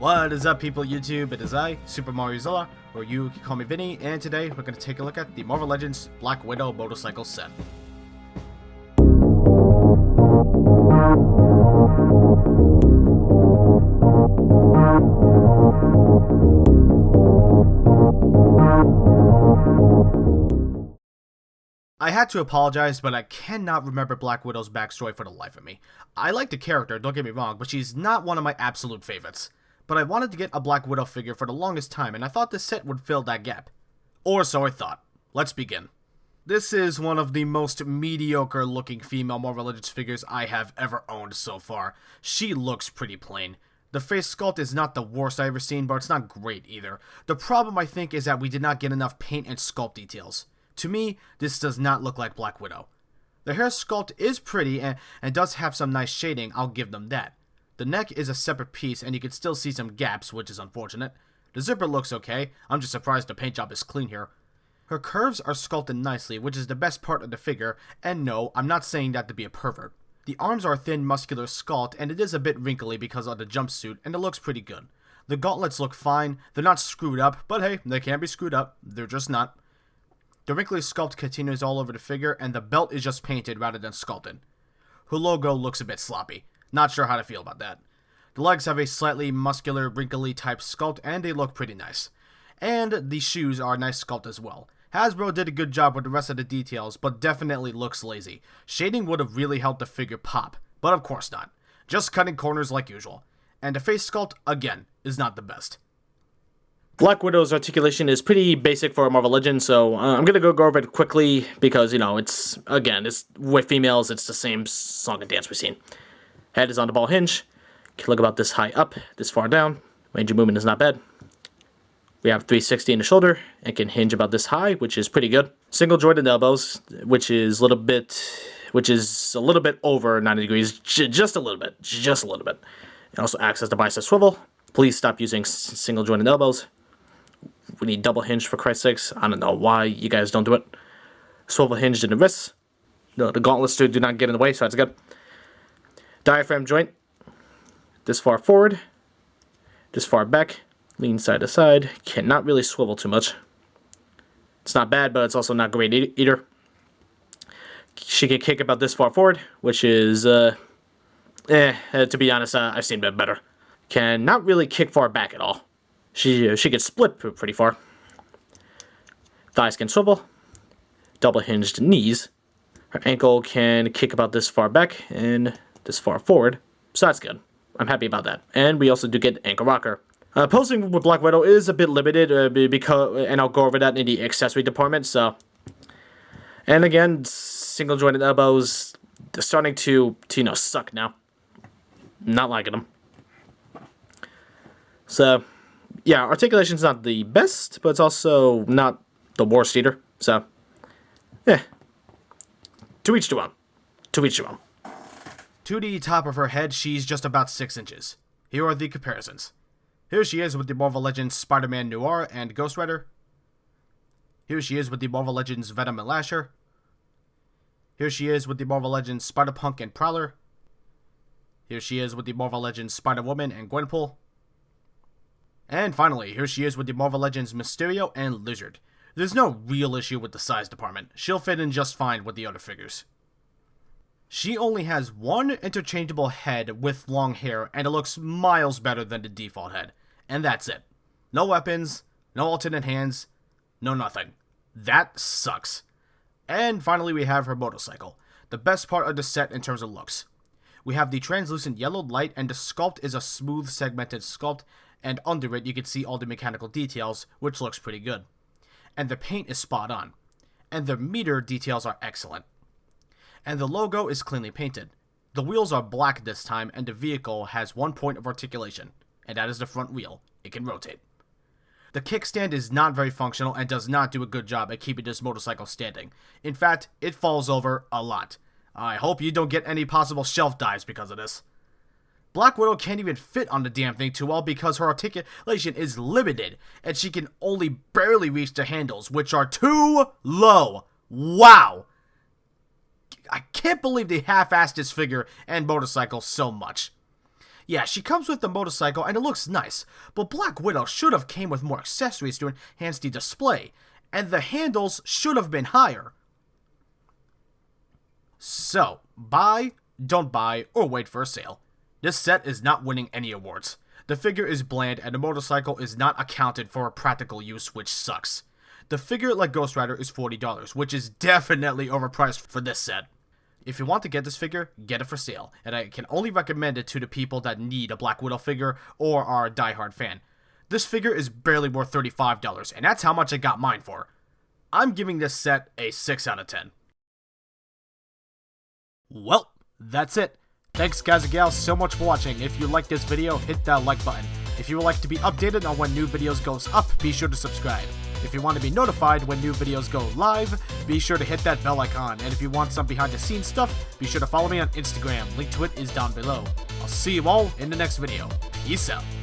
What is up, people YouTube? It is I, Super Mario Zilla, or you can call me Vinny, and today we're going to take a look at the Marvel Legends Black Widow motorcycle set. I had to apologize, but I cannot remember Black Widow's backstory for the life of me. I like the character, don't get me wrong, but she's not one of my absolute favorites. But I wanted to get a Black Widow figure for the longest time, and I thought this set would fill that gap. Or so I thought. Let's begin. This is one of the most mediocre looking female Marvel Legends figures I have ever owned so far. She looks pretty plain. The face sculpt is not the worst I've ever seen, but it's not great either. The problem, I think, is that we did not get enough paint and sculpt details. To me, this does not look like Black Widow. The hair sculpt is pretty and does have some nice shading, I'll give them that. The neck is a separate piece and you can still see some gaps, which is unfortunate. The zipper looks okay, I'm just surprised the paint job is clean here. Her curves are sculpted nicely, which is the best part of the figure, and no, I'm not saying that to be a pervert. The arms are thin, muscular sculpt, and it is a bit wrinkly because of the jumpsuit, and it looks pretty good. The gauntlets look fine, they're not screwed up, but hey, they can be screwed up, they're just not. The wrinkly sculpt continues all over the figure, and the belt is just painted rather than sculpted. Her logo looks a bit sloppy. Not sure how to feel about that. The legs have a slightly muscular, wrinkly type sculpt, and they look pretty nice. And the shoes are a nice sculpt as well. Hasbro did a good job with the rest of the details, but definitely looks lazy. Shading would have really helped the figure pop, but of course not. Just cutting corners like usual. And the face sculpt, again, is not the best. Black Widow's articulation is pretty basic for Marvel Legends, so I'm going to go over it quickly because, it's with females, it's the same song and dance we've seen. Head is on the ball hinge. Can look about this high up, this far down. Range of movement is not bad. We have 360 in the shoulder and can hinge about this high, which is pretty good. Single jointed elbows, which is a little bit over 90 degrees, just a little bit. It also acts as the bicep swivel. Please stop using single jointed elbows. We need double hinge for Christ's sakes. I don't know why you guys don't do it. Swivel hinged in the wrists. No, the gauntlets do not get in the way, so that's good. Diaphragm joint. This far forward. This far back. Lean side to side. Cannot really swivel too much. It's not bad, but it's also not great either. She can kick about this far forward, which is, to be honest, I've seen a bit better. Can not really kick far back at all. She can split pretty far. Thighs can swivel. Double hinged knees. Her ankle can kick about this far back and this far forward. So that's good. I'm happy about that. And we also do get ankle rocker. Posing with Black Widow is a bit limited and I'll go over that in the accessory department. So, and again, single jointed elbows starting to suck now. Not liking them. So, yeah, articulation's not the best, but it's also not the worst either. So, yeah. To each their own. To each their own. To the top of her head, she's just about 6 inches. Here are the comparisons. Here she is with the Marvel Legends Spider-Man Noir and Ghost Rider. Here she is with the Marvel Legends Venom and Lasher. Here she is with the Marvel Legends Spider-Punk and Prowler. Here she is with the Marvel Legends Spider-Woman and Gwenpool. And finally, here she is with the Marvel Legends Mysterio and Lizard. There's no real issue with the size department. She'll fit in just fine with the other figures. She only has one interchangeable head with long hair, and it looks miles better than the default head. And that's it. No weapons, no alternate hands, no nothing. That sucks. And finally, we have her motorcycle. The best part of the set in terms of looks. We have the translucent yellow light, and the sculpt is a smooth segmented sculpt, and under it you can see all the mechanical details, which looks pretty good. And the paint is spot on. And the meter details are excellent. And the logo is cleanly painted. The wheels are black this time, and the vehicle has one point of articulation, and that is the front wheel. It can rotate. The kickstand is not very functional and does not do a good job at keeping this motorcycle standing. In fact, it falls over a lot. I hope you don't get any possible shelf dives because of this. Black Widow can't even fit on the damn thing too well because her articulation is limited, and she can only barely reach the handles, which are too low. Wow! I can't believe they half-assed this figure and motorcycle so much. Yeah, she comes with the motorcycle and it looks nice, but Black Widow should have came with more accessories to enhance the display, and the handles should have been higher. So, buy, don't buy, or wait for a sale. This set is not winning any awards. The figure is bland and the motorcycle is not accounted for a practical use, which sucks. The figure, like Ghost Rider, is $40, which is definitely overpriced for this set. If you want to get this figure, get it for sale, and I can only recommend it to the people that need a Black Widow figure or are a diehard fan. This figure is barely worth $35, and that's how much I got mine for. I'm giving this set a 6 out of 10. Well, that's it. Thanks guys and gals so much for watching. If you like this video, hit that like button. If you would like to be updated on when new videos goes up, be sure to subscribe. If you want to be notified when new videos go live, be sure to hit that bell icon. And if you want some behind the scenes stuff, be sure to follow me on Instagram. Link to it is down below. I'll see you all in the next video. Peace out.